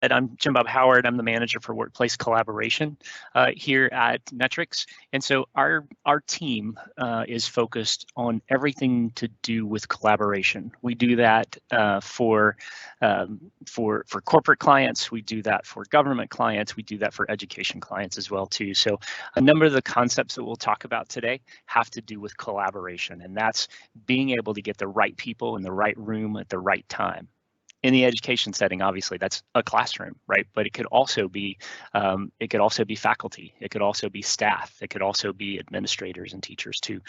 I'm Jim Bob Howard. I'm the manager for workplace collaboration here at Netrix. And so our team is focused on everything to do with collaboration. We do that for corporate clients. We do that for government clients. We do that for education clients as well too. So a number of the concepts that we'll talk about today have to do with collaboration, and that's being able to get the right people in the right room at the right time. In the education setting, obviously that's a classroom, right? But it could also be faculty, it could also be staff, it could also be administrators and teachers too.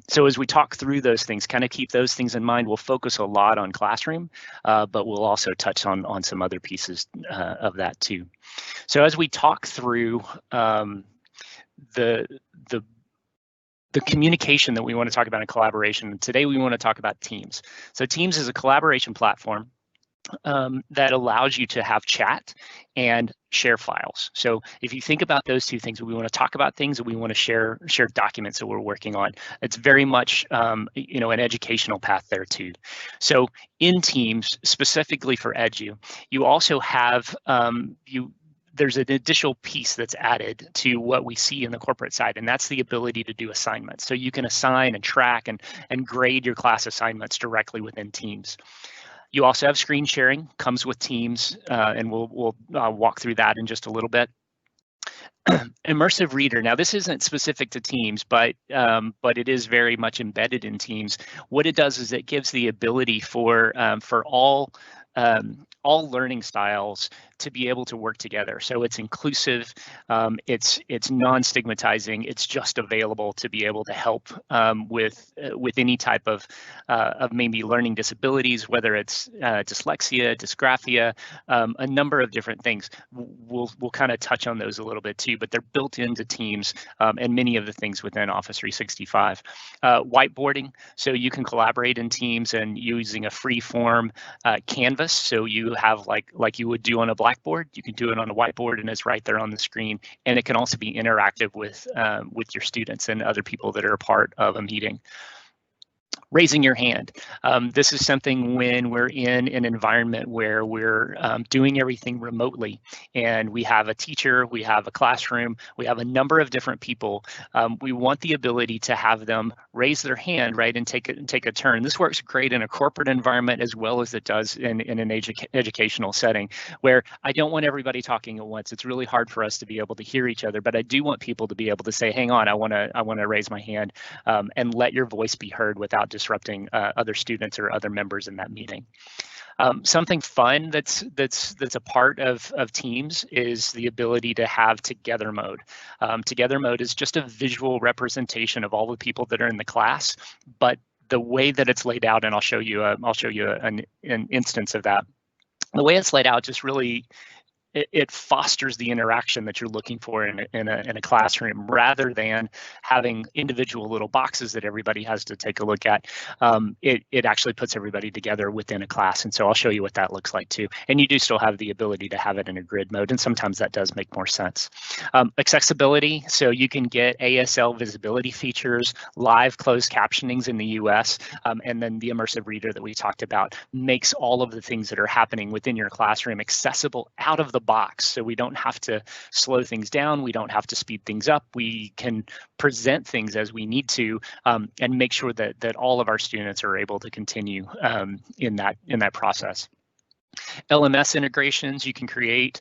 So as we talk through those things, kind of keep those things in mind. We'll focus a lot on classroom, but we'll also touch on some other pieces of that too. So as we talk through the communication that we want to talk about in collaboration, and today we want to talk about Teams. So Teams is a collaboration platform that allows you to have chat and share files. So if you think about those two things, we want to talk about things and we want to share documents that we're working on. It's very much an educational path there too. So in Teams, specifically for EDU, you also have there's an additional piece that's added to what we see in the corporate side, and that's the ability to do assignments. So you can assign and track and grade your class assignments directly within Teams. You also have screen sharing, comes with Teams, and we'll walk through that in just a little bit. Immersive Reader. Now, this isn't specific to Teams, but it is very much embedded in Teams. What it does is it gives the ability for all learning styles to be able to work together. So it's inclusive, it's non-stigmatizing, it's just available to be able to help with any type of maybe learning disabilities, whether it's dyslexia, dysgraphia, a number of different things. We'll kind of touch on those a little bit too, but they're built into Teams and many of the things within Office 365. Whiteboarding, so you can collaborate in Teams and using a free form canvas. So you have like you would do on a Blackboard, you can do it on a whiteboard and it's right there on the screen. And it can also be interactive with your students and other people that are a part of a meeting. Raising your hand. This is something when we're in an environment where we're doing everything remotely and we have a teacher, we have a classroom, we have a number of different people. We want the ability to have them raise their hand, right, and take a turn. This works great in a corporate environment as well as it does in an educational setting where I don't want everybody talking at once. It's really hard for us to be able to hear each other, but I do want people to be able to say, hang on, I want to raise my hand and let your voice be heard without disrupting other students or other members in that meeting. Something fun that's a part of Teams is the ability to have Together Mode. Together Mode is just a visual representation of all the people that are in the class, but the way that it's laid out, and I'll show you an instance of that. The way it's laid out just really it fosters the interaction that you're looking for in a classroom, rather than having individual little boxes that everybody has to take a look at. It actually puts everybody together within a class, and so I'll show you what that looks like too. And you do still have the ability to have it in a grid mode, and sometimes that does make more sense. Accessibility, so you can get ASL visibility features, live closed captionings in the US, and then the immersive reader that we talked about makes all of the things that are happening within your classroom accessible out of the box. So we don't have to slow things down. We don't have to speed things up. We can present things as we need to and make sure that all of our students are able to continue in that process. LMS integrations, you can create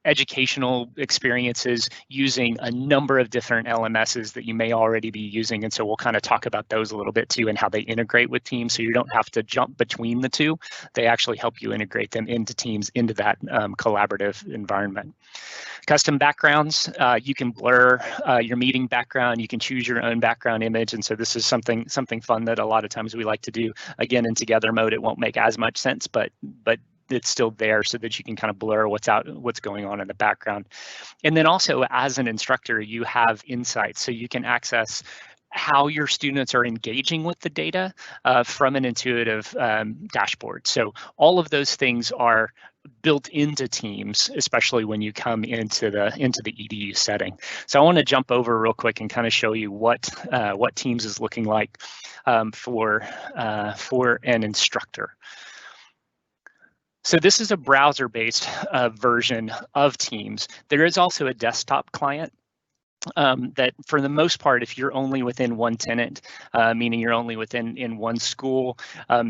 educational experiences using a number of different LMSs that you may already be using. And so we'll kind of talk about those a little bit too and how they integrate with Teams. So you don't have to jump between the two. They actually help you integrate them into Teams, into that collaborative environment. Custom backgrounds, you can blur your meeting background. You can choose your own background image. And so this is something fun that a lot of times we like to do. Again, in Together Mode, it won't make as much sense, but it's still there so that you can kind of blur what's going on in the background. And then also as an instructor, you have insights, so you can access how your students are engaging with the data from an intuitive dashboard. So all of those things are built into Teams, especially when you come into the EDU setting. So I want to jump over real quick and kind of show you what Teams is looking like for an instructor. So this is a browser-based version of Teams. There is also a desktop client. That for the most part, if you're only within one tenant, meaning you're only in one school,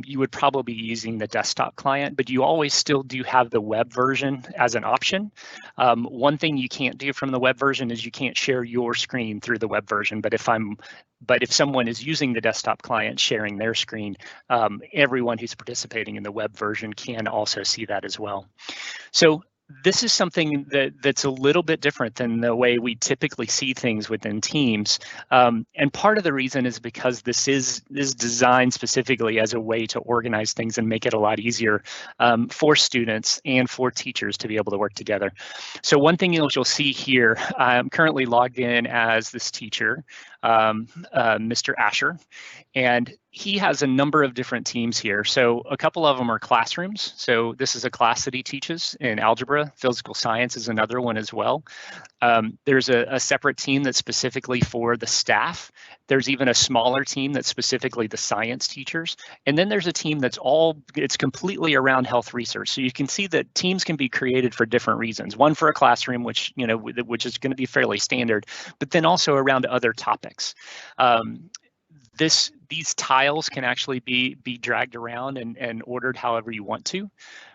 you would probably be using the desktop client, but you always still do have the web version as an option. One thing you can't do from the web version is you can't share your screen through the web version, but if someone is using the desktop client sharing their screen, everyone who's participating in the web version can also see that as well. So this is something that's a little bit different than the way we typically see things within Teams. And part of the reason is because this is designed specifically as a way to organize things and make it a lot easier for students and for teachers to be able to work together. So one thing you'll see here, I'm currently logged in as this teacher, Mr. Asher, and he has a number of different teams here. So a couple of them are classrooms. So this is a class that he teaches in algebra. Physical science is another one as well. There's a separate team that's specifically for the staff. There's even a smaller team that's specifically the science teachers. And then there's a team it's completely around health research. So you can see that teams can be created for different reasons. One for a classroom, which is going to be fairly standard, but then also around other topics. These tiles can actually be dragged around and ordered however you want to.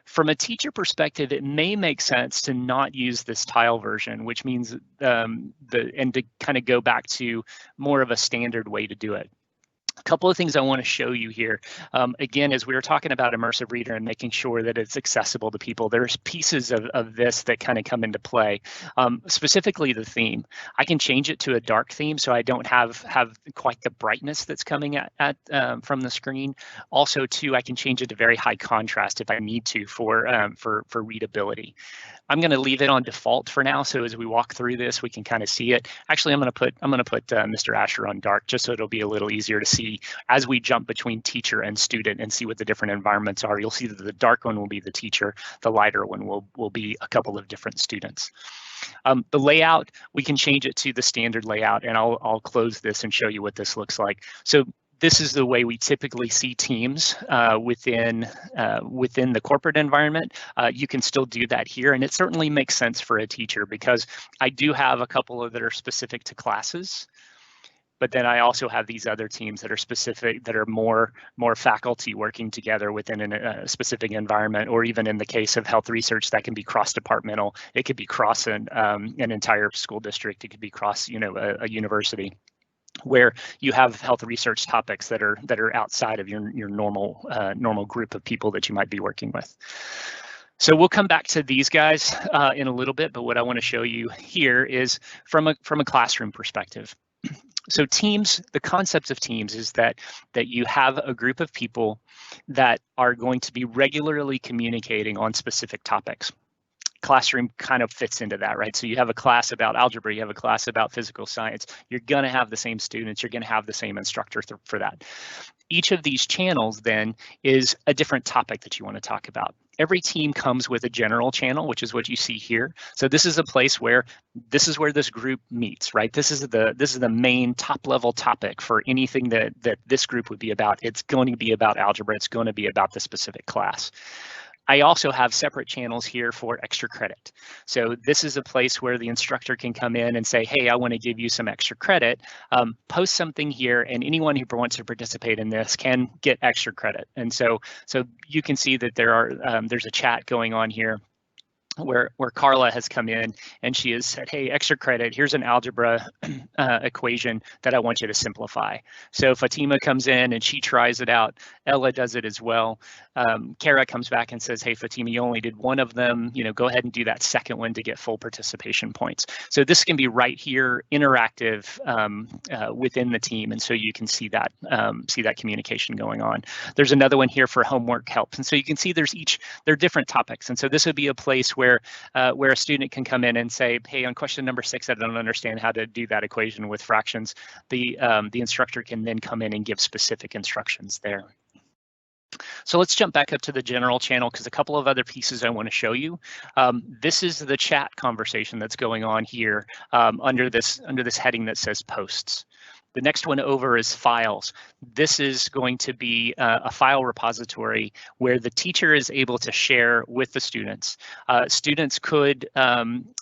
From a teacher perspective, it may make sense to not use this tile version, which means and to kind of go back to more of a standard way to do it. A couple of things I want to show you here. Again, as we were talking about Immersive Reader and making sure that it's accessible to people, there's pieces of this that kind of come into play, specifically the theme. I can change it to a dark theme so I don't have quite the brightness that's coming from the screen. Also, too, I can change it to very high contrast if I need to for readability. I'm going to leave it on default for now, so as we walk through this, we can kind of see it. Actually, I'm going to put Mr. Asher on dark just so it'll be a little easier to see as we jump between teacher and student and see what the different environments are. You'll see that the dark one will be the teacher, the lighter one will be a couple of different students. The layout, we can change it to the standard layout, and I'll close this and show you what this looks like. So this is the way we typically see Teams within the corporate environment. You can still do that here, and it certainly makes sense for a teacher because I do have a couple that are specific to classes, but then I also have these other teams that are specific, that are more faculty working together within a specific environment, or even in the case of health research, that can be cross-departmental. It could be cross an entire school district. It could be cross, a university, where you have health research topics that are outside of your normal group of people that you might be working with. So we'll come back to these guys in a little bit, but what I want to show you here is from a classroom perspective. So Teams, the concept of Teams is that you have a group of people that are going to be regularly communicating on specific topics. Classroom kind of fits into that, right? So you have a class about algebra, you have a class about physical science, you're going to have the same students, you're going to have the same instructor for that. Each of these channels then is a different topic that you want to talk about. Every team comes with a general channel, which is what you see here. So this is a place where this group meets, right? This is the main top level topic for anything that this group would be about. It's going to be about algebra. It's going to be about the specific class. I also have separate channels here for extra credit. So this is a place where the instructor can come in and say, hey, I want to give you some extra credit, post something here, and anyone who wants to participate in this can get extra credit. And so you can see that there's a chat going on here where Carla has come in and she has said, hey, extra credit, here's an algebra equation that I want you to simplify. So Fatima comes in and she tries it out. Ella does it as well. Kara comes back and says, hey, Fatima, you only did one of them. Go ahead and do that second one to get full participation points. So this can be right here, interactive within the team. And so you can see that communication going on. There's another one here for homework help. And so you can see they're different topics. And so this would be a place where a student can come in and say, hey, on question number 6, I don't understand how to do that equation with fractions. The instructor can then come in and give specific instructions there. So let's jump back up to the general channel because a couple of other pieces I want to show you. This is the chat conversation that's going on here under this heading that says posts. The next one over is files. This is going to be a file repository where the teacher is able to share with the students. Students could,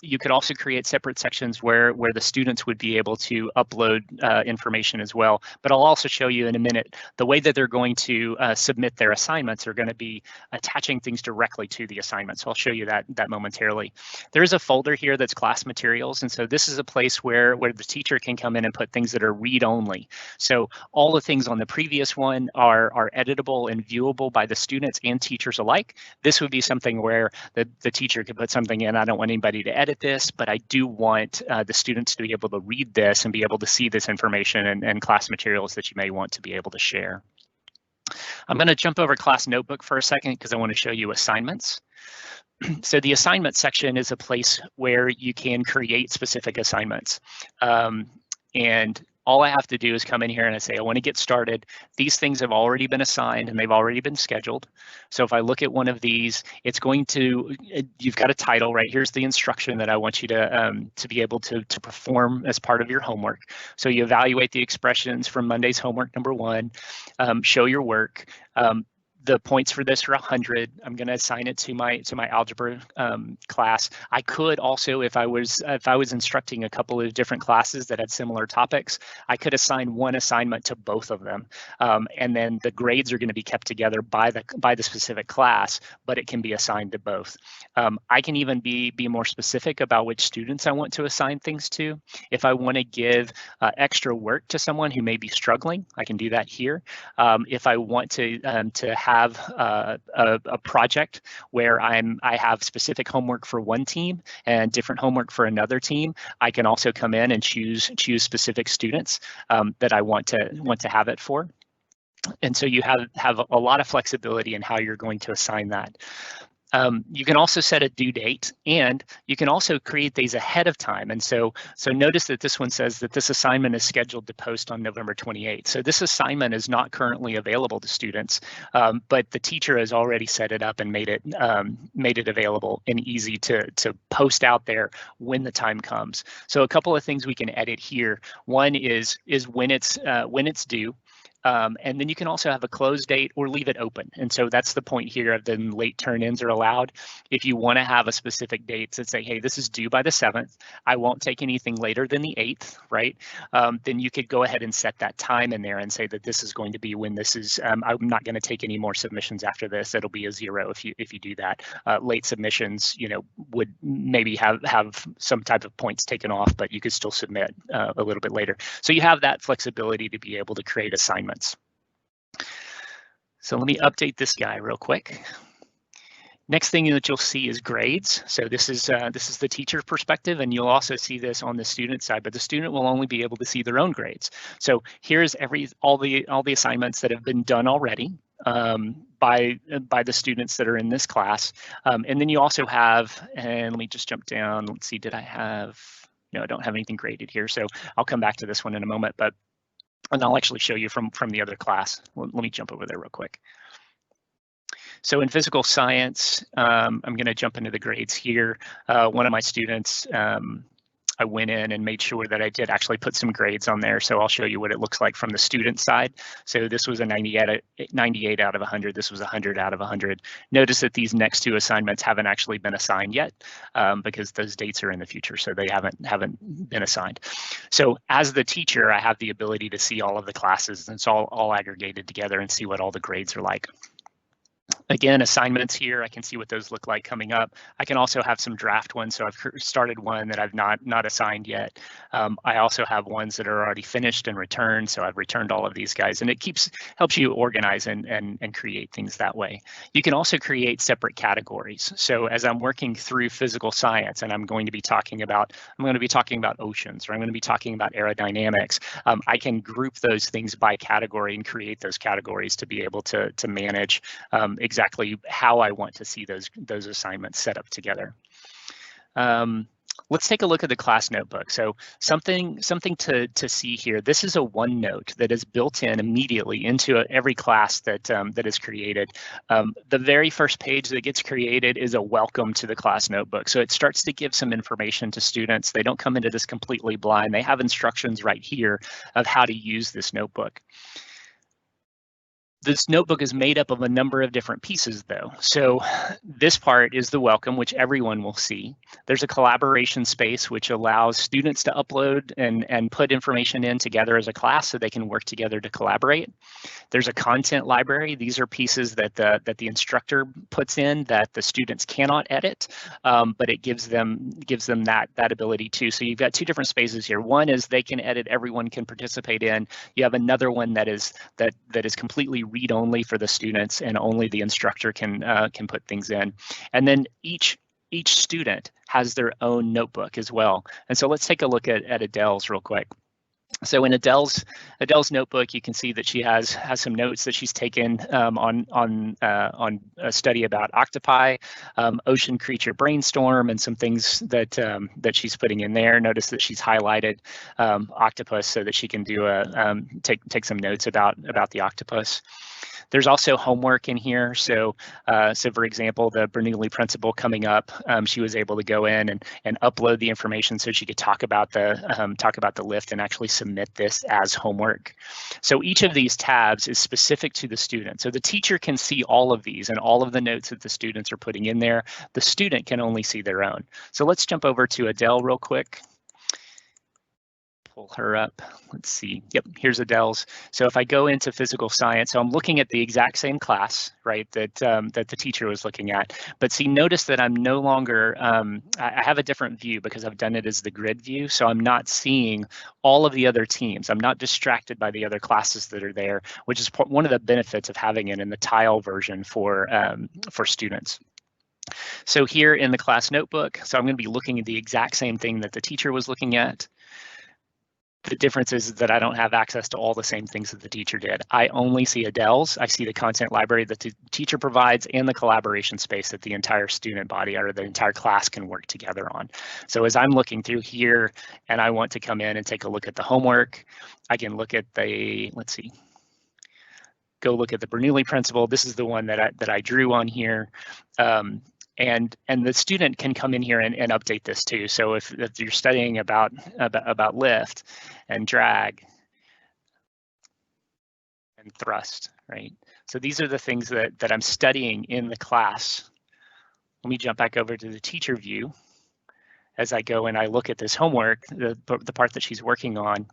you could also create separate sections where the students would be able to upload information as well. But I'll also show you in a minute the way that they're going to submit their assignments are going to be attaching things directly to the assignment. So I'll show you that momentarily. There is a folder here that's class materials, and so this is a place where the teacher can come in and put things that are read only. So all the things on the previous one are editable and viewable by the students and teachers alike. This would be something where the teacher could put something in. I don't want anybody to edit this, but I do want the students to be able to read this and be able to see this information and class materials that you may want to be able to share. I'm going to jump over class notebook for a second because I want to show you assignments. So the assignment section is a place where you can create specific assignments. And all I have to do is come in here and I say, I want to get started. These things have already been assigned and they've already been scheduled. So if I look at one of these, it's going to, you've got a title, right? Here's the instruction that I want you to be able to perform as part of your homework. So you evaluate the expressions from Monday's homework number 1, show your work. The points for this are 100. I'm going to assign it to my algebra class. I could also, if I was instructing a couple of different classes that had similar topics, I could assign one assignment to both of them, and then the grades are going to be kept together by the specific class, but it can be assigned to both. I can even be more specific about which students I want to assign things to. If I want to give extra work to someone who may be struggling, I can do that here. If I want to have a project where I have specific homework for one team and different homework for another team, I can also come in and choose specific students that I want to have it for. And so you have a lot of flexibility in how you're going to assign that. You can also set a due date, and you can also create these ahead of time. And so notice that this one says that this assignment is scheduled to post on November 28th. So this assignment is not currently available to students, but the teacher has already set it up and made it available and easy to post out there when the time comes. So a couple of things we can edit here. One is when it's due. And then you can also have a close date or leave it open. And so that's the point here of the late turn-ins are allowed. If you want to have a specific date to say, hey, this is due by the 7th, I won't take anything later than the 8th, right? Then you could go ahead and set that time in there and say that this is going to be when this is, I'm not going to take any more submissions after this. It'll be a 0 if you do that. Late submissions, would maybe have some type of points taken off, but you could still submit a little bit later. So you have that flexibility to be able to create assignments. So let me update this guy real quick. Next thing that you'll see is grades. So this is the teacher perspective, and you'll also see this on the student side, but the student will only be able to see their own grades. So here's all the assignments that have been done already by the students that are in this class. And then you also have, and let me just jump down. Let's see, did I have, no, I don't have anything graded here. So I'll come back to this one in a moment, and I'll actually show you from the other class. Let me jump over there real quick. So in physical science, I'm going to jump into the grades here. One of my students, I went in and made sure that I did actually put some grades on there. So I'll show you what it looks like from the student side. So this was a 98 out of 100. This was 100 out of 100. Notice that these next two assignments haven't actually been assigned yet because those dates are in the future. So they haven't been assigned. So as the teacher, I have the ability to see all of the classes, and it's all aggregated together and see what all the grades are like. Again, assignments here, I can see what those look like coming up. I can also have some draft ones. So I've started one that I've not assigned yet. I also have ones that are already finished and returned. So I've returned all of these guys, and it helps you organize and create things that way. You can also create separate categories. So as I'm working through physical science and I'm going to be talking about oceans, or I'm going to be talking about aerodynamics, I can group those things by category and create those categories to be able to manage exactly how I want to see those assignments set up together. Let's take a look at the class notebook. So something to see here. This is a OneNote that is built in immediately into every class that that is created. The very first page that gets created is a welcome to the class notebook. So it starts to give some information to students. They don't come into this completely blind. They have instructions right here of how to use this notebook. This notebook is made up of a number of different pieces though. So this part is the welcome, which everyone will see. There's a collaboration space, which allows students to upload and put information in together as a class so they can work together to collaborate. There's a content library. These are pieces that the instructor puts in that the students cannot edit, but it gives them that ability too. So you've got two different spaces here. One is they can edit, everyone can participate in. You have another one that is completely read-only for the students, and only the instructor can put things in. And then each student has their own notebook as well. And so let's take a look at Adele's real quick. So in Adele's notebook, you can see that she has some notes that she's taken on a study about octopi, ocean creature brainstorm, and some things that she's putting in there. Notice that she's highlighted octopus so that she can do take some notes about the octopus. There's also homework in here. So for example, the Bernoulli principle coming up, she was able to go in and upload the information so she could talk about the lift and actually submit this as homework. So each of these tabs is specific to the student. So the teacher can see all of these and all of the notes that the students are putting in there. The student can only see their own. So let's jump over to Adele real quick. Pull her up. Let's see. Yep, here's Adele's. So if I go into physical science, so I'm looking at the exact same class, right, that the teacher was looking at. But see, notice that I'm no longer, I have a different view because I've done it as the grid view. So I'm not seeing all of the other teams. I'm not distracted by the other classes that are there, which is one of the benefits of having it in the tile version for students. So here in the class notebook, so I'm going to be looking at the exact same thing that the teacher was looking at. The difference is that I don't have access to all the same things that the teacher did. I only see Adele's. I see the content library that the teacher provides and the collaboration space that the entire student body or the entire class can work together on. So as I'm looking through here and I want to come in and take a look at the homework, I can look at the, let's see, go look at the Bernoulli principle. This is the one that I drew on here. And the student can come in here and update this too. So if you're studying about lift and drag and thrust, right? So these are the things that I'm studying in the class. Let me jump back over to the teacher view as I go and I look at this homework, the part that she's working on.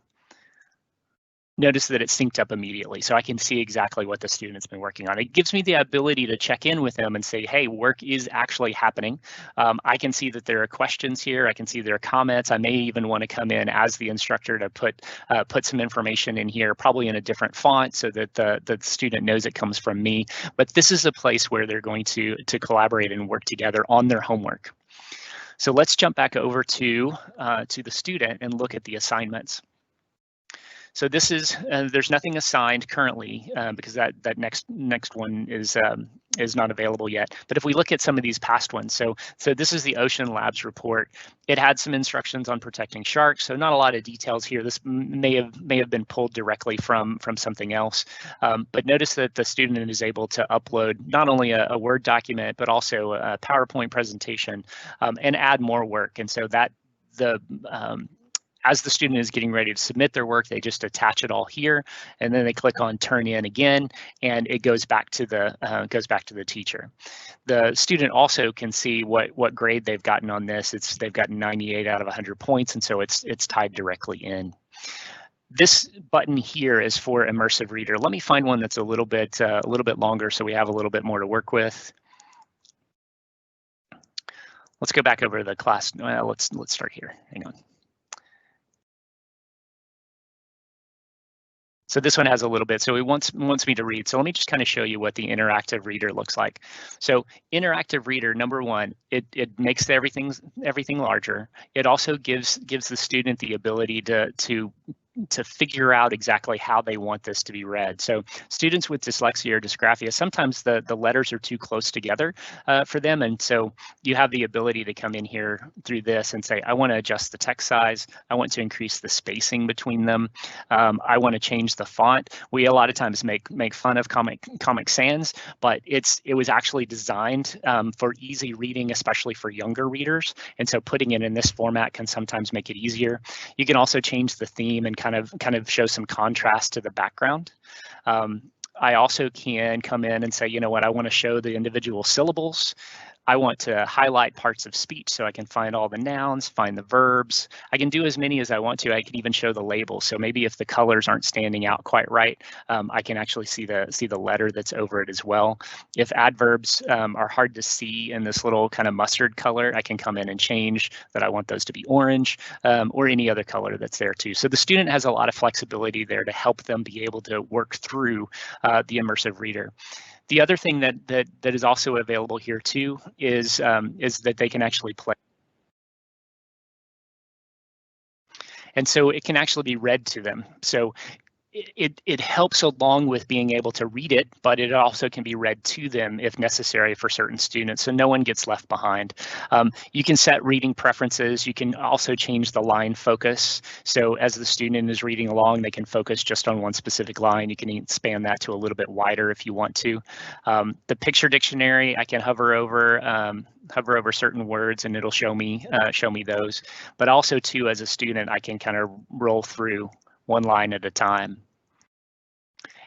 Notice that it's synced up immediately, so I can see exactly what the student's been working on. It gives me the ability to check in with them and say, hey, work is actually happening. I can see that there are questions here. I can see there are comments. I may even want to come in as the instructor to put some information in here, probably in a different font so that the student knows it comes from me. But this is a place where they're going to collaborate and work together on their homework. So let's jump back over to the student and look at the assignments. So this is, there's nothing assigned currently because that next one is not available yet. But if we look at some of these past ones, so this is the Ocean Labs report. It had some instructions on protecting sharks, so not a lot of details here. This may have been pulled directly from something else. But notice that the student is able to upload not only a Word document, but also a PowerPoint presentation and add more work. And so that as the student is getting ready to submit their work, they just attach it all here, and then they click on Turn In again, and it goes back to the teacher. The student also can see what grade they've gotten on this. They've gotten 98 out of 100 points, and so it's tied directly in. This button here is for Immersive Reader. Let me find one that's a little bit longer, so we have a little bit more to work with. Let's go back over to the class. Well, let's start here. Hang on. So this one has a little bit, so it wants me to read. So let me just kind of show you what the interactive reader looks like. So interactive reader, number one, it makes everything larger. It also gives the student the ability to to figure out exactly how they want this to be read. So students with dyslexia or dysgraphia, sometimes the letters are too close together for them, and so you have the ability to come in here through this and say, I want to adjust the text size, I want to increase the spacing between them, I want to change the font. We a lot of times make fun of Comic Sans, but it was actually designed for easy reading, especially for younger readers, and so putting it in this format can sometimes make it easier. You can also change the theme and kind of show some contrast to the background. I also can come in and say, you know what, I want to show the individual syllables. I want to highlight parts of speech so I can find all the nouns, find the verbs. I can do as many as I want to. I can even show the labels. So maybe if the colors aren't standing out quite right, I can actually see the letter that's over it as well. If adverbs are hard to see in this little kind of mustard color, I can come in and change that I want those to be orange or any other color that's there too. So the student has a lot of flexibility there to help them be able to work through the immersive reader. The other thing that is also available here too is that they can actually play. And so it can actually be read to them. So it helps along with being able to read it, but it also can be read to them if necessary for certain students, so no one gets left behind. You can set reading preferences. You can also change the line focus. So as the student is reading along, they can focus just on one specific line. You can expand that to a little bit wider if you want to. The picture dictionary, I can hover over certain words and it'll show me those. But also too, as a student, I can kind of roll through one line at a time.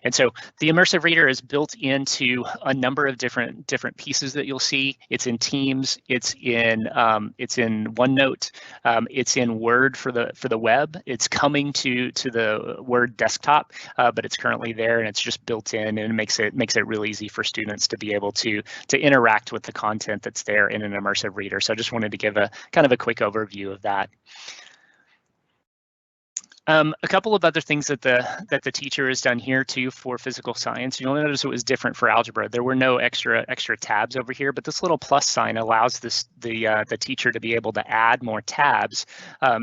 And so the immersive reader is built into a number of different pieces that you'll see. It's in Teams, it's in OneNote, it's in Word for the web. It's coming to the Word desktop, but it's currently there and it's just built in, and it makes it real easy for students to be able to interact with the content that's there in an immersive reader. So I just wanted to give a kind of a quick overview of that. A couple of other things that the teacher has done here too for physical science. You'll notice it was different for algebra. There were no extra tabs over here, but this little plus sign allows the teacher to be able to add more tabs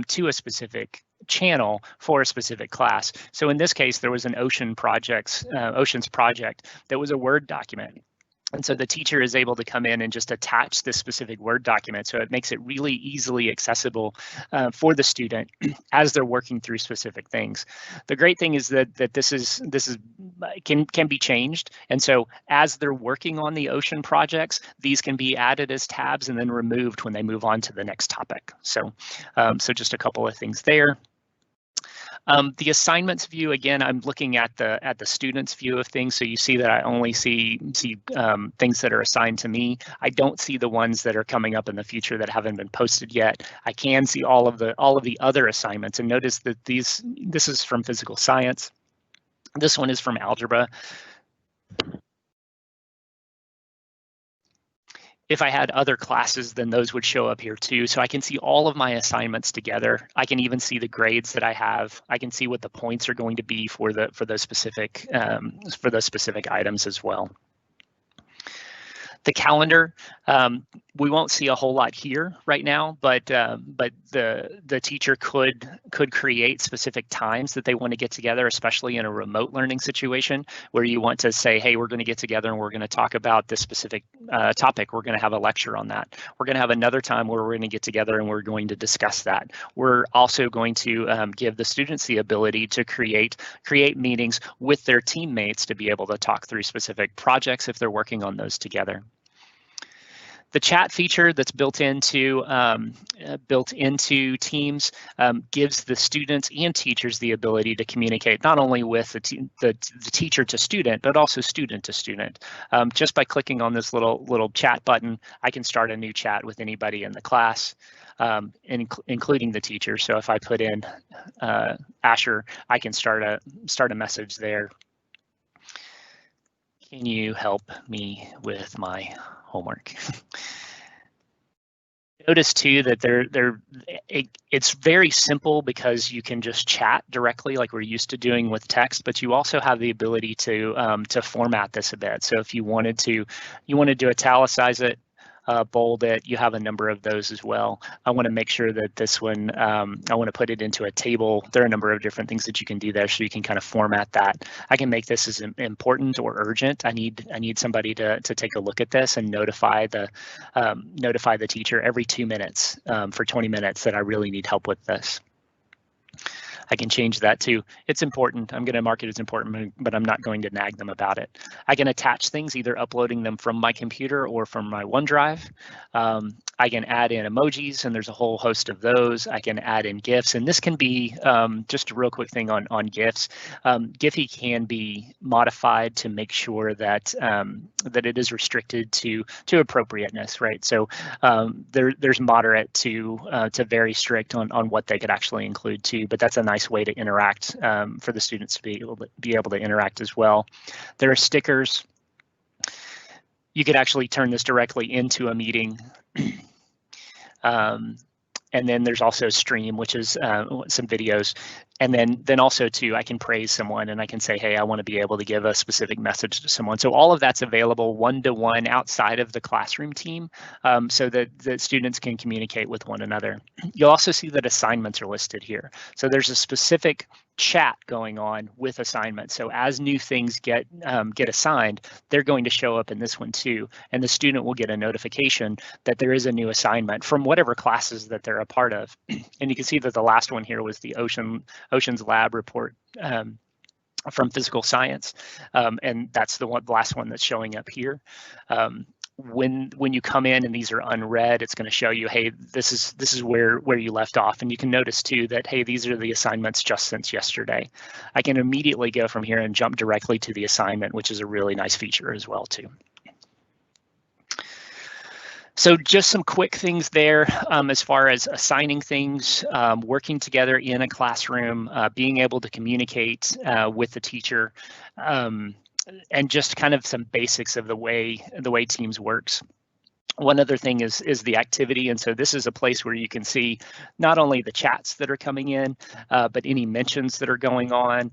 to a specific channel for a specific class. So in this case, there was an oceans project that was a Word document. And so the teacher is able to come in and just attach this specific Word document. So it makes it really easily accessible for the student as they're working through specific things. The great thing is that this can be changed. And so as they're working on the ocean projects, these can be added as tabs and then removed when they move on to the next topic. So just a couple of things there. The assignments view, again, I'm looking at the student's view of things. So you see that I only see things that are assigned to me. I don't see the ones that are coming up in the future that haven't been posted yet. I can see all of the other assignments, and notice that this is from physical science. This one is from algebra. If I had other classes, then those would show up here too. So I can see all of my assignments together. I can even see the grades that I have. I can see what the points are going to be for those specific items as well. The calendar, we won't see a whole lot here right now, but the teacher could create specific times that they want to get together, especially in a remote learning situation where you want to say, hey, we're going to get together and we're going to talk about this specific topic. We're going to have a lecture on that. We're going to have another time where we're going to get together and we're going to discuss that. We're also going to give the students the ability to create meetings with their teammates to be able to talk through specific projects if they're working on those together. The chat feature that's built into Teams gives the students and teachers the ability to communicate not only with the teacher to student, but also student to student. Just by clicking on this little chat button, I can start a new chat with anybody in the class, including the teacher. So if I put in Asher, I can start a message there. Can you help me with my homework? Notice too that it's very simple because you can just chat directly like we're used to doing with text, but you also have the ability to format this a bit. So if you wanted to italicize it, bold it. You have a number of those as well. I want to make sure that this one, I want to put it into a table. There are a number of different things that you can do there, so you can kind of format that. I can make this as important or urgent. I need somebody to take a look at this and notify the teacher every 2 minutes for 20 minutes that I really need help with this. I can change that to it's important. I'm going to mark it as important, but I'm not going to nag them about it. I can attach things, either uploading them from my computer or from my OneDrive. I can add in emojis, and there's a whole host of those. I can add in GIFs, and this can be just a real quick thing on GIFs. Giphy can be modified to make sure that that it is restricted to appropriateness, right? So there's moderate to very strict on what they could actually include too, but that's a nice way to interact for the students to be able to interact as well. There are stickers. You could actually turn this directly into a meeting. And then there's also stream, which is some videos. And then also too, I can praise someone and I can say, hey, I want to be able to give a specific message to someone. So all of that's available one-to-one outside of the classroom team, so that the students can communicate with one another. You'll also see that assignments are listed here. So there's a specific chat going on with assignments. So as new things get assigned, they're going to show up in this one too. And the student will get a notification that there is a new assignment from whatever classes that they're a part of. And you can see that the last one here was the Oceans Lab report from physical science, and that's the last one that's showing up here. When you come in and these are unread, it's going to show you, hey, this is where you left off, and you can notice too that, hey, these are the assignments just since yesterday. I can immediately go from here and jump directly to the assignment, which is a really nice feature as well too. So just some quick things there as far as assigning things, working together in a classroom, being able to communicate with the teacher, and just kind of some basics of the way Teams works. One other thing is the activity, and so this is a place where you can see not only the chats that are coming in, but any mentions that are going on.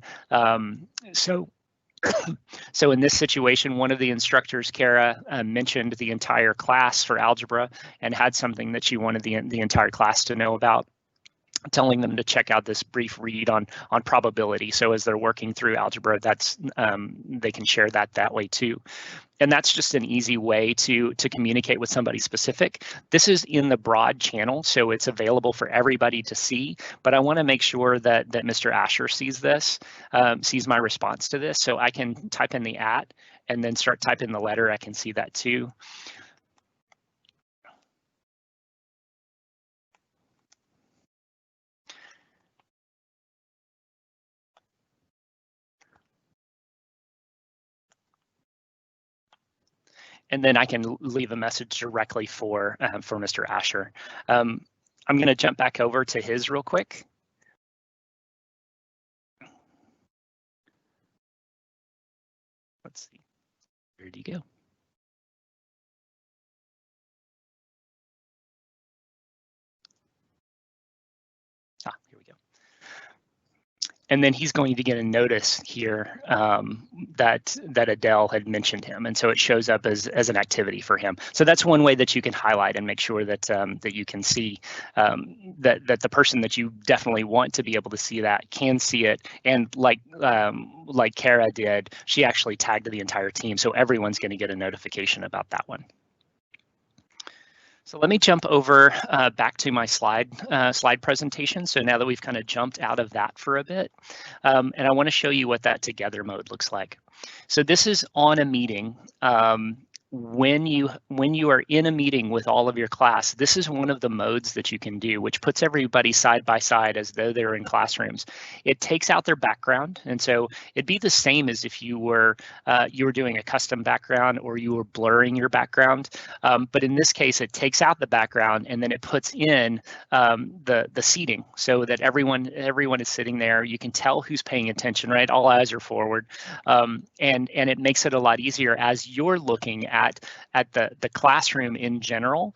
So in this situation, one of the instructors, Kara, mentioned the entire class for algebra and had something that she wanted the entire class to know about, telling them to check out this brief read on probability. So as they're working through algebra, that's they can share that way too. And that's just an easy way to communicate with somebody specific. This is in the broad channel, so it's available for everybody to see, but I want to make sure that Mr. Asher sees this, sees my response to this. So I can type in the @ and then start typing the letter. I can see that too. And then I can leave a message directly for Mr. Asher. I'm going to jump back over to his real quick. Let's see, where did he go? Here we go. And then he's going to get a notice here that Adele had mentioned him, and so it shows up as an activity for him. So that's one way that you can highlight and make sure that that you can see that the person that you definitely want to be able to see that can see it. And like Kara did, she actually tagged the entire team, so everyone's going to get a notification about that one. So let me jump over back to my slide presentation. So now that we've kind of jumped out of that for a bit, and I want to show you what that together mode looks like. So this is on a meeting. When you are in a meeting with all of your class, this is one of the modes that you can do, which puts everybody side by side as though they're in classrooms. It takes out their background, and so it'd be the same as if you were doing a custom background or you were blurring your background. But in this case, it takes out the background and then it puts in the seating so that everyone is sitting there. You can tell who's paying attention, right? All eyes are forward, and it makes it a lot easier as you're looking at the classroom in general.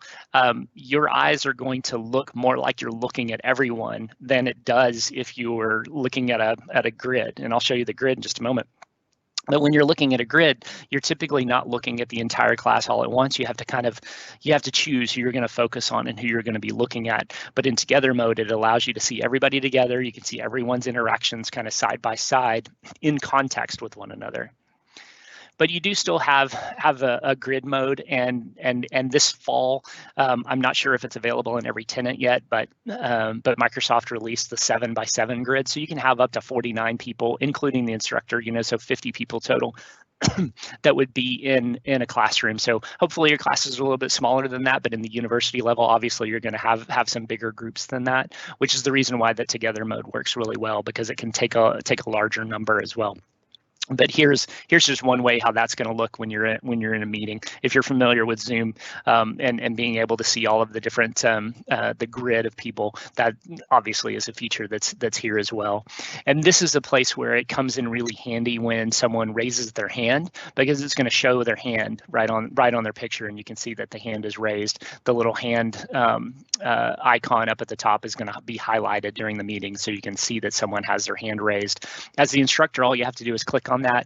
Your eyes are going to look more like you're looking at everyone than it does if you were looking at a grid. And I'll show you the grid in just a moment. But when you're looking at a grid, you're typically not looking at the entire class all at once. You have to choose who you're going to focus on and who you're going to be looking at. But in together mode, it allows you to see everybody together. You can see everyone's interactions kind of side by side in context with one another. But you do still have a grid mode, and this fall, I'm not sure if it's available in every tenant yet, but Microsoft released the 7x7 grid, so you can have up to 49 people, including the instructor, so 50 people total. That would be in a classroom. So hopefully your classes are a little bit smaller than that, but in the university level, obviously you're going to have some bigger groups than that, which is the reason why that together mode works really well, because it can take a larger number as well. But here's just one way how that's going to look when you're in a meeting. If you're familiar with Zoom and being able to see all of the different the grid of people, that obviously is a feature that's here as well. And this is a place where it comes in really handy when someone raises their hand, because it's going to show their hand right on their picture, and you can see that the hand is raised. The little hand icon up at the top is going to be highlighted during the meeting, so you can see that someone has their hand raised. As the instructor, all you have to do is click on that.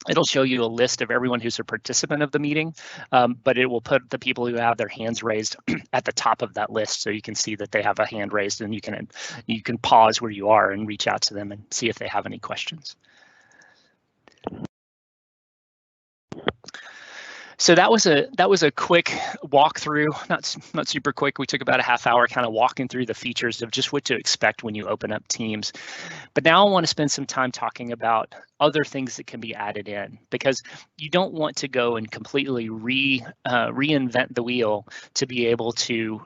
It'll show you a list of everyone who's a participant of the meeting, but it will put the people who have their hands raised at the top of that list, so you can see that they have a hand raised, and you can pause where you are and reach out to them and see if they have any questions. So that was a quick walkthrough, not super quick. We took about a half hour kind of walking through the features of just what to expect when you open up Teams. But now I want to spend some time talking about other things that can be added in, because you don't want to go and completely reinvent the wheel to be able to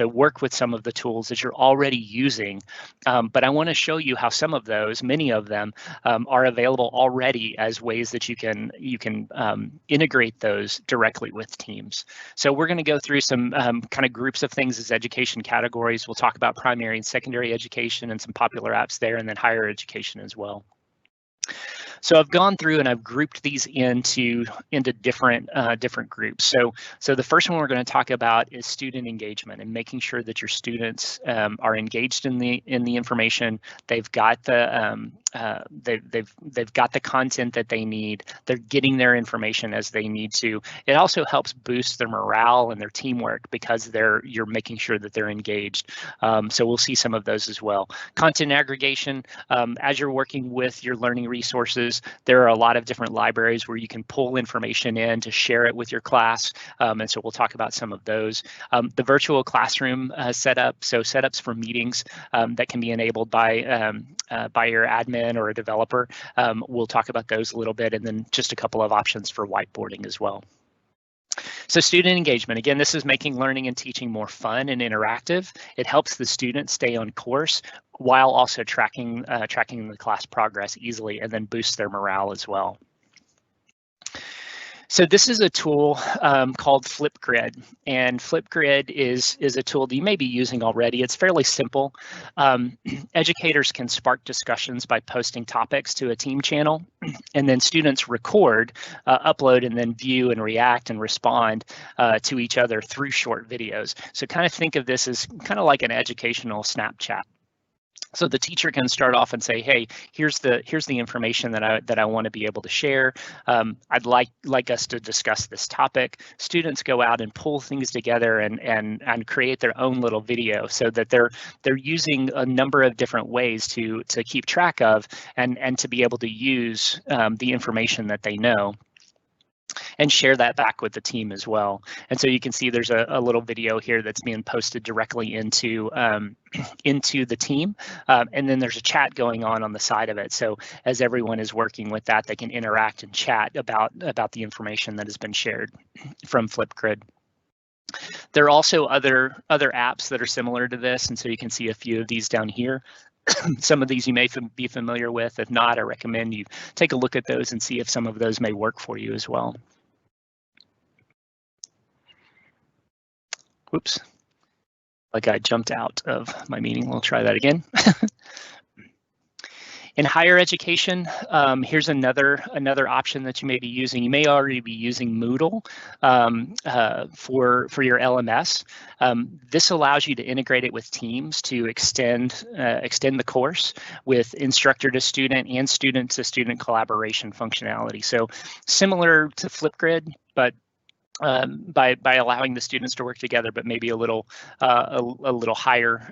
work with some of the tools that you're already using. But I want to show you how some of those, many of them, are available already as ways that you can integrate those directly with Teams. So we're going to go through some kind of groups of things as education categories. We'll talk about primary and secondary education and some popular apps there, and then higher education as well. So I've gone through and I've grouped these into different groups. So the first one we're going to talk about is student engagement, and making sure that your students are engaged in the information. They've got the they've got the content that they need. They're getting their information as they need to. It also helps boost their morale and their teamwork, because you're making sure that they're engaged. So we'll see some of those as well. Content aggregation, as you're working with your learning resources, there are a lot of different libraries where you can pull information in to share it with your class, and so we'll talk about some of those. The virtual classroom setup, so setups for meetings that can be enabled by your admin or a developer. We'll talk about those a little bit, and then just a couple of options for whiteboarding as well. So student engagement, again, this is making learning and teaching more fun and interactive. It helps the students stay on course while also tracking the class progress easily, and then boosts their morale as well. So this is a tool called FlipGrid, and FlipGrid is a tool that you may be using already. It's fairly simple. Educators can spark discussions by posting topics to a team channel, and then students record, upload, and then view and react and respond to each other through short videos. So kind of think of this as kind of like an educational Snapchat. So the teacher can start off and say, "Hey, here's the information that I want to be able to share. I'd like us to discuss this topic." Students go out and pull things together and create their own little video, so that they're using a number of different ways to keep track of and to be able to use the information that they know, and share that back with the team as well. And so you can see there's a little video here that's being posted directly into the team, and then there's a chat going on the side of it. So as everyone is working with that, they can interact and chat about the information that has been shared from FlipGrid. There are also other apps that are similar to this, and so you can see a few of these down here. Some of these you may be familiar with. If not, I recommend you take a look at those and see if some of those may work for you as well. Whoops, like I jumped out of my meeting. We'll try that again. In higher education, here's another option that you may be using. You may already be using Moodle for your LMS. This allows you to integrate it with Teams to extend the course with instructor to student and student to student collaboration functionality. So similar to FlipGrid, but by allowing the students to work together, but maybe a little higher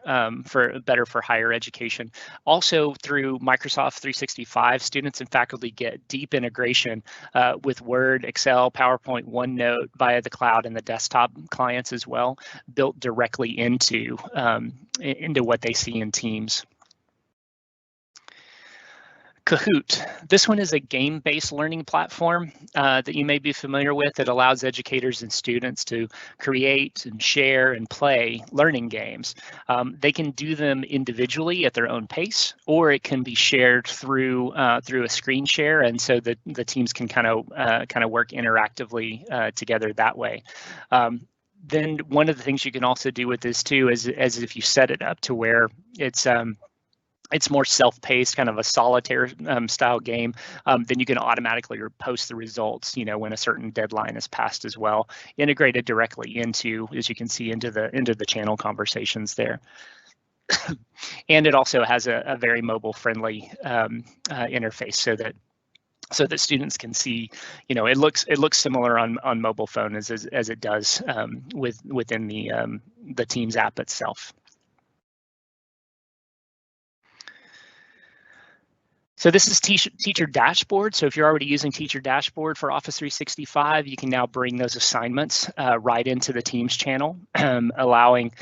better for higher education. Also through Microsoft 365, students and faculty get deep integration with Word, Excel, PowerPoint, OneNote via the cloud and the desktop clients as well, built directly into what they see in Teams. Kahoot. This one is a game-based learning platform that you may be familiar with. It allows educators and students to create and share and play learning games. They can do them individually at their own pace, or it can be shared through a screen share, and so the teams can kind of work interactively together that way. Then one of the things you can also do with this too is if you set it up to where it's more self-paced, kind of a solitaire style game, then you can automatically post the results, when a certain deadline is passed as well, integrated directly into, as you can see, into the channel conversations there. And it also has a very mobile-friendly interface, so that students can see, it looks similar on mobile phone as it does within the Teams app itself. So this is Teacher Dashboard. So if you're already using Teacher Dashboard for Office 365, you can now bring those assignments right into the Teams channel, allowing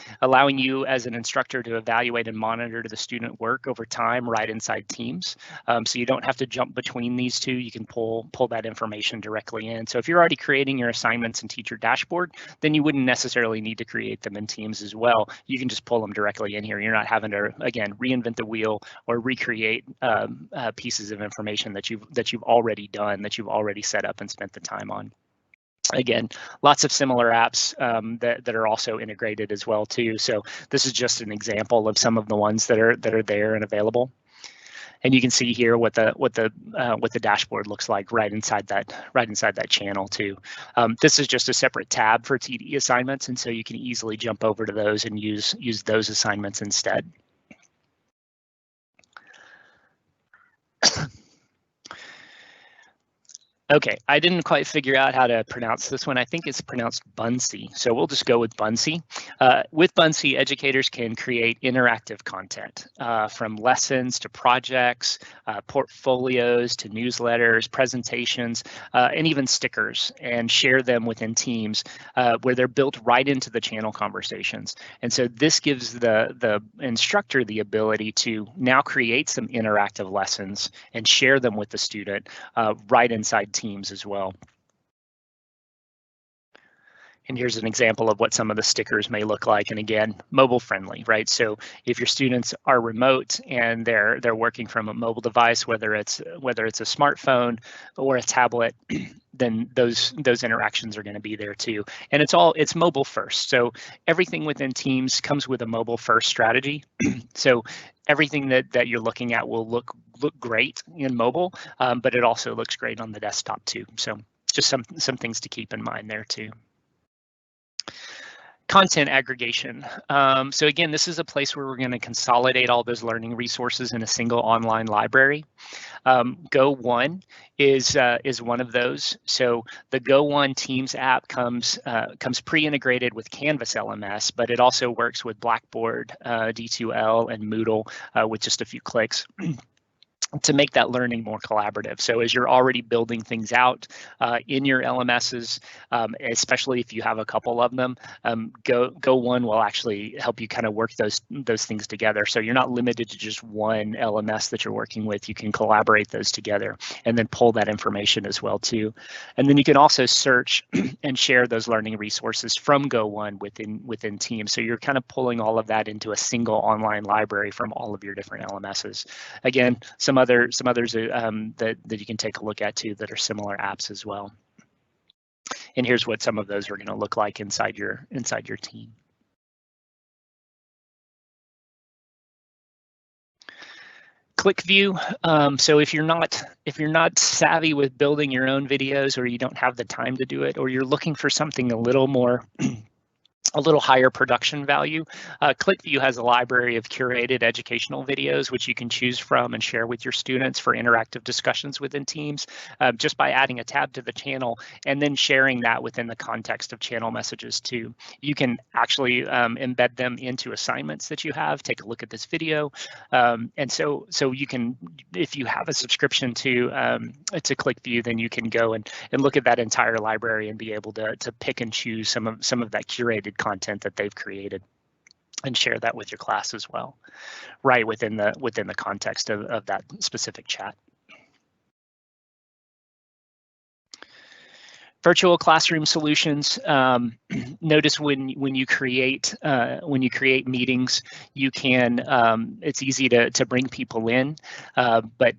you as an instructor to evaluate and monitor the student work over time right inside Teams. So you don't have to jump between these two. You can pull that information directly in. So if you're already creating your assignments in Teacher Dashboard, then you wouldn't necessarily need to create them in Teams as well. You can just pull them directly in here. You're not having to, again, reinvent the wheel or recreate pieces of information that you've already done, that you've already set up and spent the time on. Again, lots of similar apps that are also integrated as well too. So this is just an example of some of the ones that are there and available. And you can see here what the dashboard looks like right inside that channel too. This is just a separate tab for TD assignments, and so you can easily jump over to those and use those assignments instead. Okay, I didn't quite figure out how to pronounce this one. I think it's pronounced Buncee, so we'll just go with Buncee. With Buncee, educators can create interactive content from lessons to projects, portfolios to newsletters, presentations, and even stickers, and share them within Teams where they're built right into the channel conversations. And so this gives the instructor the ability to now create some interactive lessons and share them with the student right inside Teams as well. And here's an example of what some of the stickers may look like. And again, mobile friendly, right? So if your students are remote and they're working from a mobile device, whether it's a smartphone or a tablet, then those interactions are going to be there too. And it's mobile first. So everything within Teams comes with a mobile first strategy. So everything that you're looking at will look great in mobile, but it also looks great on the desktop too. So just some things to keep in mind there too. Content aggregation. So again, this is a place where we're going to consolidate all those learning resources in a single online library. Go1 is one of those. So the Go1 Teams app comes pre-integrated with Canvas LMS, but it also works with Blackboard, D2L, and Moodle with just a few clicks to make that learning more collaborative. So as you're already building things out in your LMSs, especially if you have a couple of them, Go1 will actually help you kind of work those things together. So you're not limited to just one LMS that you're working with. You can collaborate those together and then pull that information as well too. And then you can also search and share those learning resources from Go1 within Teams. So you're kind of pulling all of that into a single online library from all of your different LMSs. Again, some others that you can take a look at too that are similar apps as well. And here's what some of those are going to look like inside your team. ClickView. So if you're not savvy with building your own videos, or you don't have the time to do it, or you're looking for something a little more a little higher production value, ClickView has a library of curated educational videos which you can choose from and share with your students for interactive discussions within Teams, just by adding a tab to the channel and then sharing that within the context of channel messages too. You can actually embed them into assignments that you have. Take a look at this video, and so you can, if you have a subscription to ClickView, then you can go and look at that entire library and be able to pick and choose some of that curated content that they've created and share that with your class as well, right within the context of that specific chat. Virtual classroom solutions. Notice when you create meetings, you can it's easy to bring people in, but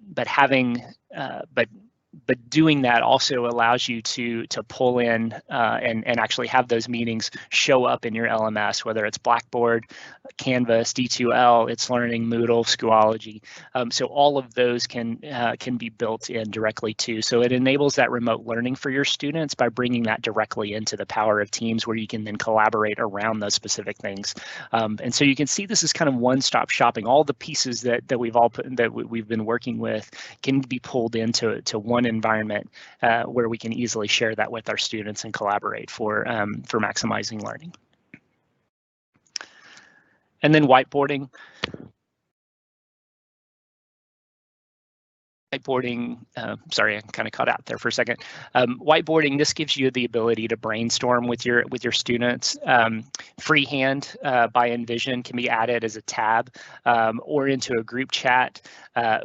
doing that also allows you to pull in and actually have those meetings show up in your LMS, whether it's Blackboard, Canvas, D2L, It's Learning, Moodle, Schoology. So all of those can be built in directly too. So it enables that remote learning for your students by bringing that directly into the power of Teams, where you can then collaborate around those specific things. And so you can see this is kind of one-stop shopping. All the pieces that we've been working with can be pulled into one environment where we can easily share that with our students and collaborate for maximizing learning. And then whiteboarding. Sorry, I kind of cut out there for a second. Whiteboarding, this gives you the ability to brainstorm with your students. Freehand by Envision can be added as a tab or into a group chat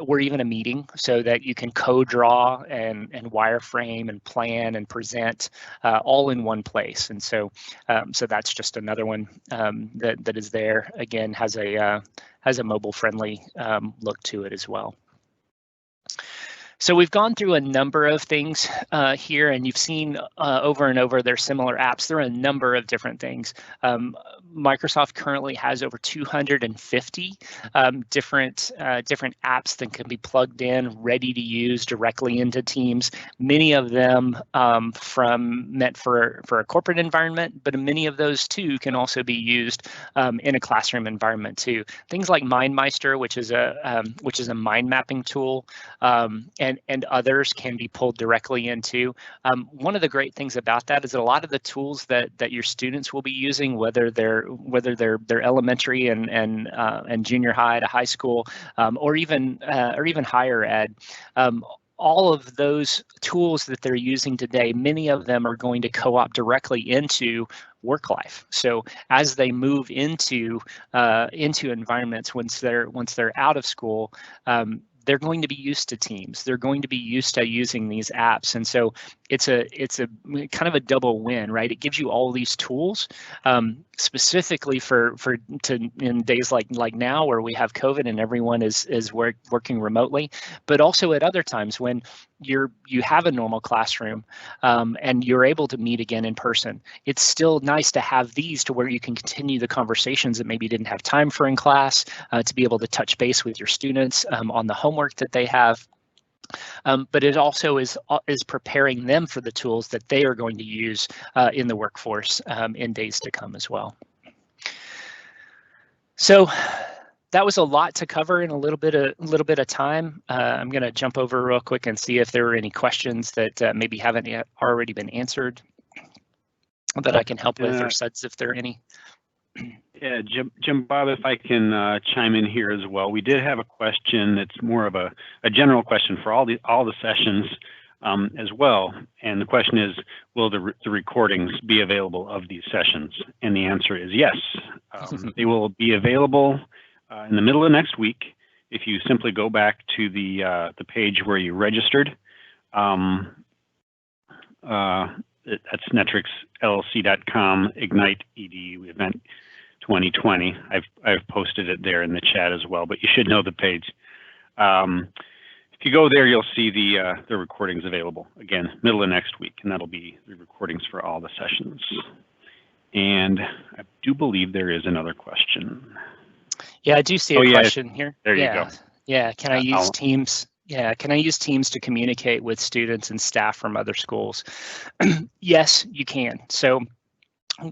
or even a meeting, so that you can co-draw and wireframe and plan and present all in one place. And so that's just another one that is there. Again, has a mobile-friendly look to it as well. So we've gone through a number of things here, and you've seen over and over their similar apps. There are a number of different things. Microsoft currently has over 250 different apps that can be plugged in, ready to use directly into Teams. Many of them meant for a corporate environment, but many of those too can also be used in a classroom environment too. Things like MindMeister, which is a mind mapping tool, and others can be pulled directly into. One of the great things about that is that a lot of the tools that your students will be using, whether they're elementary and junior high to high school, or even higher ed, all of those tools that they're using today, many of them are going to co-op directly into work life. So as they move into environments, once they're out of school, they're going to be used to Teams. They're going to be used to using these apps, and so it's a kind of a double win, right? It gives you all these tools specifically in days like now, where we have COVID and everyone is working remotely, but also at other times when you have a normal classroom and you're able to meet again in person. It's still nice to have these to where you can continue the conversations that maybe you didn't have time for in class, to be able to touch base with your students on the homework that they have. But it also is preparing them for the tools that they are going to use in the workforce in days to come as well. So that was a lot to cover in a little bit of time. I'm going to jump over real quick and see if there were any questions that maybe haven't yet already been answered that I can help with, or Suds, if there are any. Yeah, Jim Bob, if I can chime in here as well. We did have a question that's more of a general question for all the sessions as well. And the question is, will the recordings be available of these sessions? And the answer is yes. They will be available in the middle of next week. If you simply go back to the page where you registered, that's netrixllc.com, Ignite EDU event 2020. I've posted it there in the chat as well, but you should know the page. If you go there, you'll see the recordings available. Again, middle of next week, and that'll be the recordings for all the sessions. And I do believe there is another question. Yeah, I do see a question here. There you go. Yeah, can I use Teams? Yeah, can I use Teams to communicate with students and staff from other schools? Yes, you can. So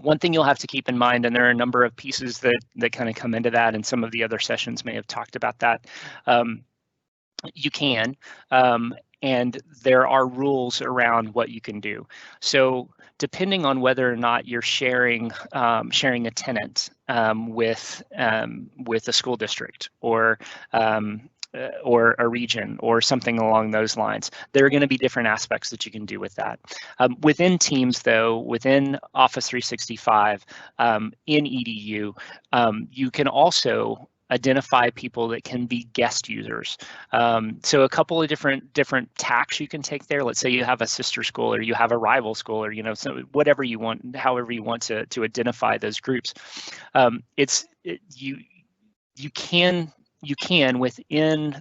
one thing you'll have to keep in mind, and there are a number of pieces that kind of come into that, and some of the other sessions may have talked about that. You can, and there are rules around what you can do. So depending on whether or not you're sharing a tenant with a school district or a region or something along those lines, there are going to be different aspects that you can do with that. Within Teams, though, within Office 365, in EDU, you can also identify people that can be guest users. So a couple of different tacks you can take there. Let's say you have a sister school or you have a rival school, or so whatever you want, however you want to identify those groups. You can within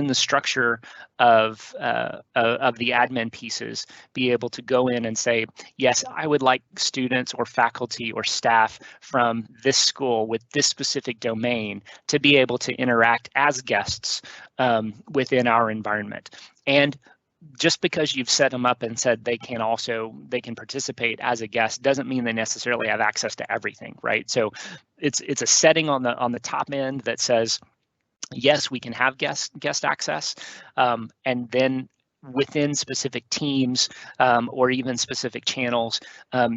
the structure of the admin pieces be able to go in and say, yes, I would like students or faculty or staff from this school with this specific domain to be able to interact as guests within our environment. And just because you've set them up and said they can participate as a guest doesn't mean they necessarily have access to everything, right? So it's a setting on the top end that says, yes, we can have guest access, and then within specific teams or even specific channels,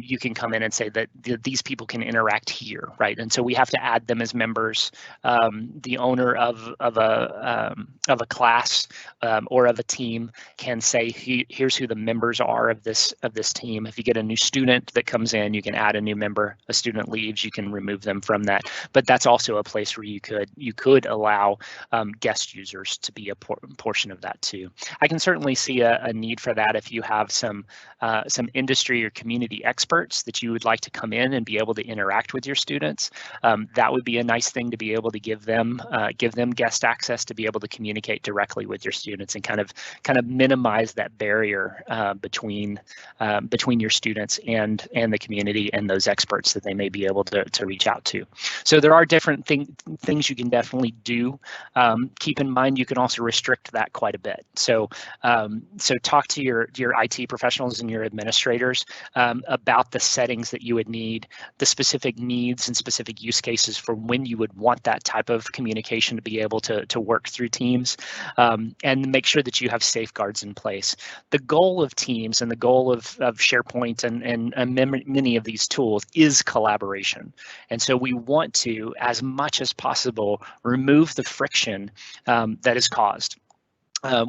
you can come in and say that these people can interact here, right? And so we have to add them as members. The owner of a class or of a team can say, here's who the members are of this team. If you get a new student that comes in, you can add a new member. A student leaves, you can remove them from that. But that's also a place where you could allow guest users to be a portion of that too. I can certainly see a need for that if you have some industry or community experts that you would like to come in and be able to interact with your students. That would be a nice thing to be able to give them guest access to be able to communicate directly with your students and kind of minimize that barrier between your students and the community and those experts that they may be able to reach out to. So there are different things you can definitely do. Keep in mind you can also restrict that quite a bit. So talk to your IT professionals and your administrators about the settings that you would need, the specific needs and specific use cases for when you would want that type of communication to be able to work through Teams, and make sure that you have safeguards in place. The goal of Teams and the goal of SharePoint and many of these tools is collaboration. And so we want to, as much as possible, remove the friction that is caused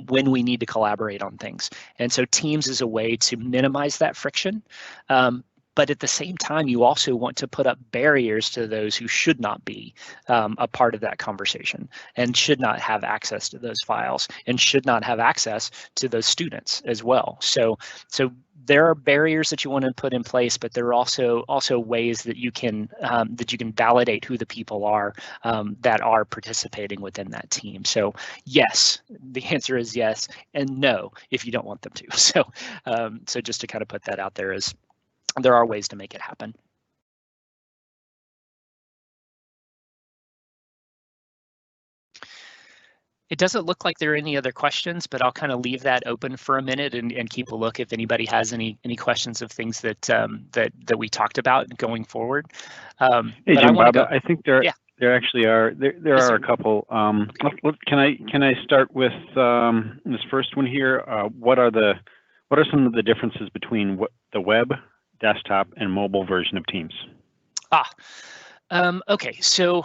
when we need to collaborate on things. And so Teams is a way to minimize that friction. But at the same time, you also want to put up barriers to those who should not be a part of that conversation and should not have access to those files and should not have access to those students as well. So there are barriers that you want to put in place, but there are also ways that you can validate who the people are that are participating within that team. So yes, the answer is yes, and no if you don't want them to. So just to kind of put that out there, is there are ways to make it happen. It doesn't look like there are any other questions, but I'll kind of leave that open for a minute and keep a look if anybody has any questions of things that we talked about going forward. Hey, Jim, Bob, I think there actually are there Yes, are sir. a couple. Can I start with this first one here? What are some of the differences between the web, desktop, and mobile version of Teams? Okay, so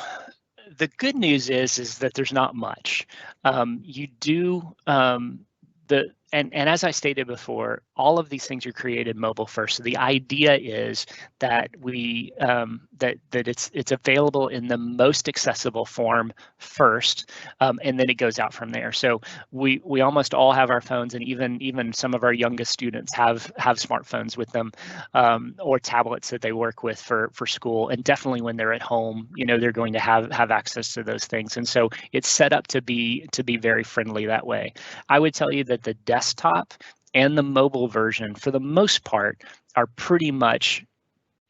the good news is that there's not much. You do and as I stated before, all of these things are created mobile first. So the idea is that we that it's available in the most accessible form first, and then it goes out from there. So we almost all have our phones, and even some of our youngest students have smartphones with them, or tablets that they work with for school. And definitely when they're at home, they're going to have access to those things. And so it's set up to be very friendly that way. I would tell you that the desktop and the mobile version, for the most part, are pretty much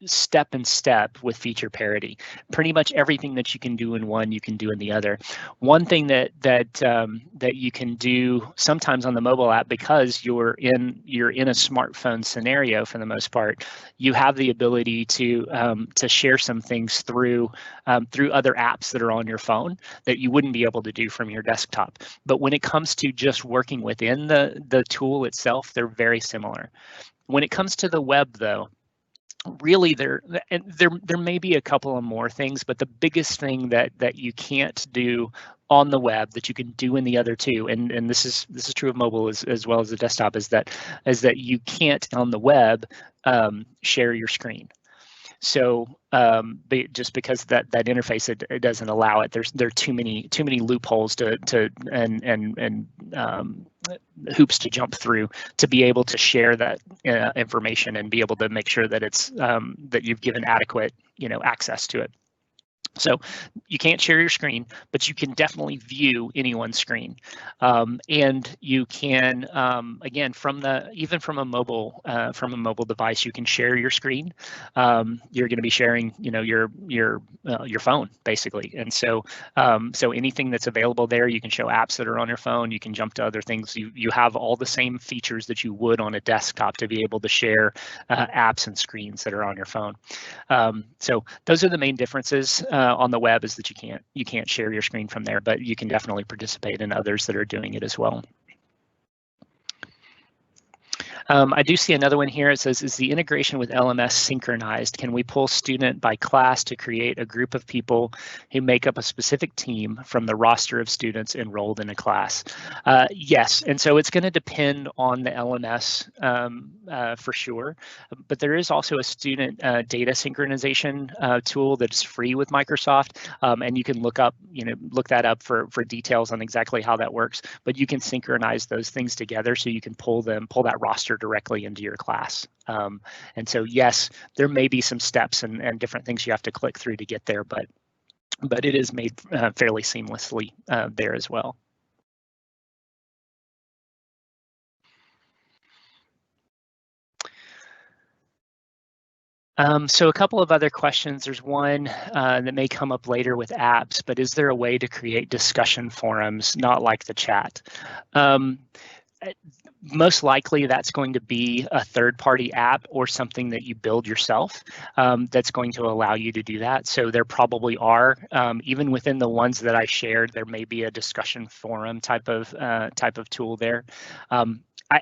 step in step with feature parity. Pretty much everything that you can do in one, you can do in the other. One thing that you can do sometimes on the mobile app, because you're in a smartphone scenario for the most part, you have the ability to share some things through other apps that are on your phone that you wouldn't be able to do from your desktop. But when it comes to just working within the tool itself, they're very similar. When it comes to the web, though, really there may be a couple of more things, but the biggest thing that you can't do on the web that you can do in the other two, and this is true of mobile as well as the desktop, is that you can't on the web share your screen. So just because that interface it doesn't allow it, there are too many loopholes and hoops to jump through to be able to share that information and be able to make sure that it's that you've given adequate access to it. So you can't share your screen, but you can definitely view anyone's screen, and you can again even from a mobile device, you can share your screen. You're going to be sharing your phone basically, and so anything that's available there, you can show apps that are on your phone. You can jump to other things. You have all the same features that you would on a desktop to be able to share apps and screens that are on your phone. So those are the main differences. On the web is that you can't share your screen from there, but you can definitely participate in others that are doing it as well. I do see another one here. It says, is the integration with LMS synchronized? Can we pull student by class to create a group of people who make up a specific team from the roster of students enrolled in a class? Yes, and so it's going to depend on the LMS for sure, but there is also a student data synchronization tool that's free with Microsoft, and you can look that up for details on exactly how that works, but you can synchronize those things together so you can pull that roster directly into your class. And so yes, there may be some steps and different things you have to click through to get there, but it is made fairly seamlessly there as well. So a couple of other questions. There's one that may come up later with apps, but is there a way to create discussion forums, not like the chat? Most likely that's going to be a third-party app or something that you build yourself that's going to allow you to do that. So there probably are, even within the ones that I shared, there may be a discussion forum type of tool there.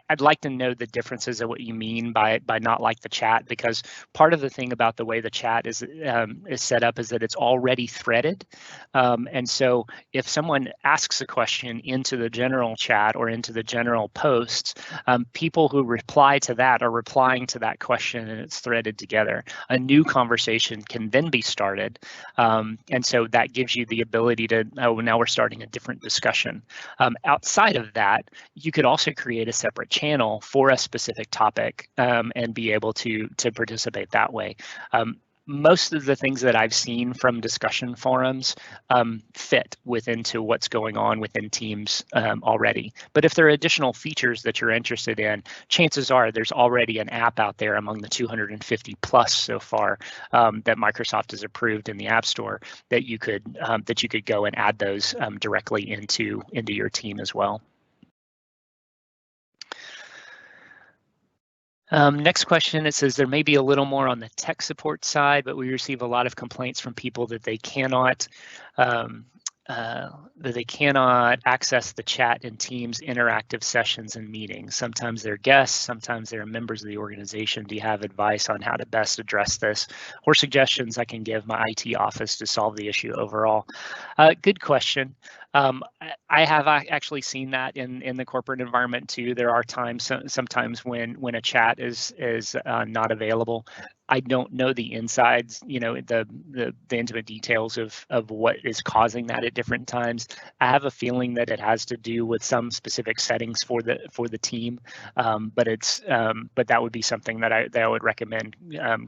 I'd like to know the differences of what you mean by not like the chat, because part of the thing about the way the chat is set up is that it's already threaded. And so if someone asks a question into the general chat or into the general posts, people who reply to that are replying to that question and it's threaded together. A new conversation can then be started. And so that gives you the ability to, oh, now we're starting a different discussion. Outside of that, you could also create a separate channel for a specific topic and be able to participate that way. Most of the things that I've seen from discussion forums fit into what's going on within Teams already. But if there are additional features that you're interested in, chances are there's already an app out there among the 250 plus so far that Microsoft has approved in the App Store that you could go and add those directly into your team as well. Next question, it says there may be a little more on the tech support side, but we receive a lot of complaints from people that they cannot access the chat in Teams interactive sessions and meetings. Sometimes they're guests, sometimes they're members of the organization. Do you have advice on how to best address this, or suggestions I can give my IT office to solve the issue overall? Good question. I have actually seen that in the corporate environment too. There are times, sometimes when a chat is not available. I don't know the insides, the intimate details of what is causing that at different times. I have a feeling that it has to do with some specific settings for the team, but that would be something that I would recommend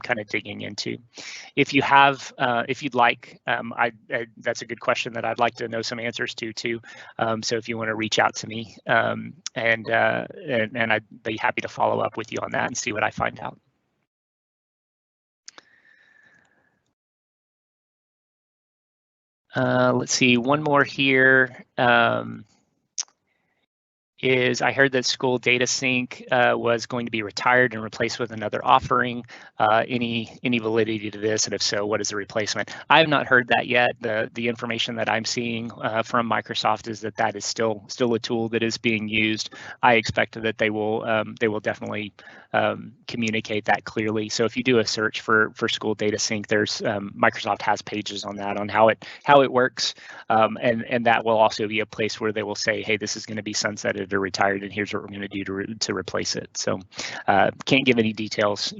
kind of digging into. If you have, if you'd like, that's a good question that I'd like to know some answers to too. So if you want to reach out to me, and I'd be happy to follow up with you on that and see what I find out. Let's see, one more here. I heard that school data sync was going to be retired and replaced with another offering. Any validity to this, and if so, what is the replacement? I have not heard that yet. The information that I'm seeing from Microsoft is that is still a tool that is being used. I expect that they will definitely communicate that clearly. So if you do a search for school data sync, there's Microsoft has pages on that, on how it works, and that will also be a place where they will say, hey, this is going to be sunsetted or retired, and here's what we're going to do to replace it. So can't give any details,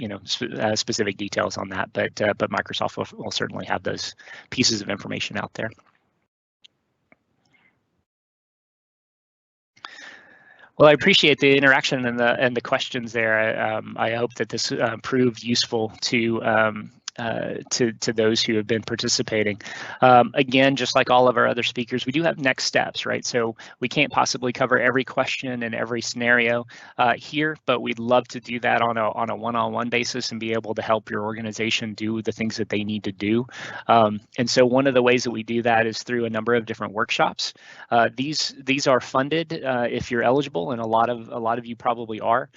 specific details on that, but Microsoft will certainly have those pieces of information out there. Well, I appreciate the interaction and the questions there. I hope that this proved useful to those who have been participating. Again, just like all of our other speakers, we do have next steps, right? So we can't possibly cover every question and every scenario here, but we'd love to do that on a one-on-one basis and be able to help your organization do the things that they need to do. And so one of the ways that we do that is through a number of different workshops. These are funded if you're eligible, and a lot of you probably are.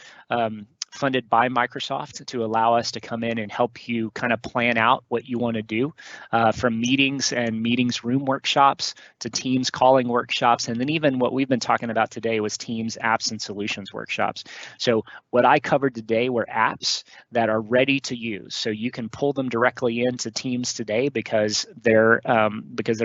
Funded by Microsoft to allow us to come in and help you kind of plan out what you want to do, from meetings and meetings room workshops to Teams calling workshops, and then even what we've been talking about today was Teams apps and solutions workshops. So what I covered today were apps that are ready to use, so you can pull them directly into Teams today because they're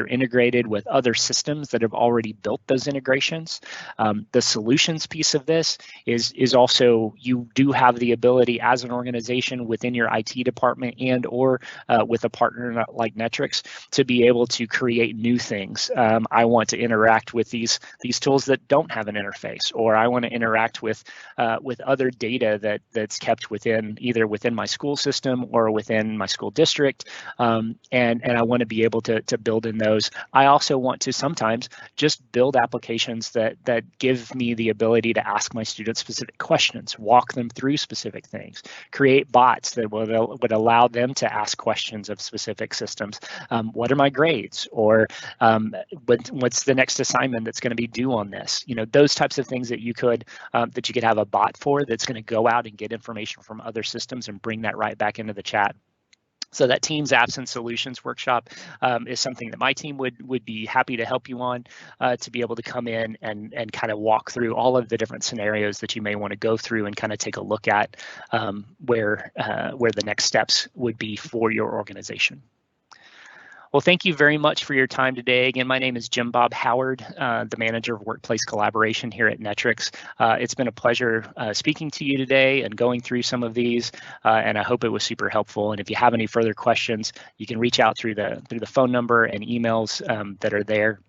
integrated with other systems that have already built those integrations. The solutions piece of this is also, you do have the ability as an organization within your IT department and or with a partner like Netrix to be able to create new things. I want to interact with these tools that don't have an interface, or I want to interact with other data that's kept either within my school system or within my school district, and I want to be able to build in those. I also want to sometimes just build applications that give me the ability to ask my students specific questions, walk them through specific things, create bots that would allow them to ask questions of specific systems. What are my grades? Or what's the next assignment that's going to be due on this? Those types of things that you could have a bot for, that's going to go out and get information from other systems and bring that right back into the chat. So that Teams Apps and Solutions workshop is something that my team would be happy to help you on, to be able to come in and kind of walk through all of the different scenarios that you may want to go through and kind of take a look at where the next steps would be for your organization. Well, thank you very much for your time today. Again, my name is Jim Bob Howard, the manager of workplace collaboration here at Netrix. It's been a pleasure speaking to you today and going through some of these, and I hope it was super helpful. And if you have any further questions, you can reach out through the phone number and emails that are there.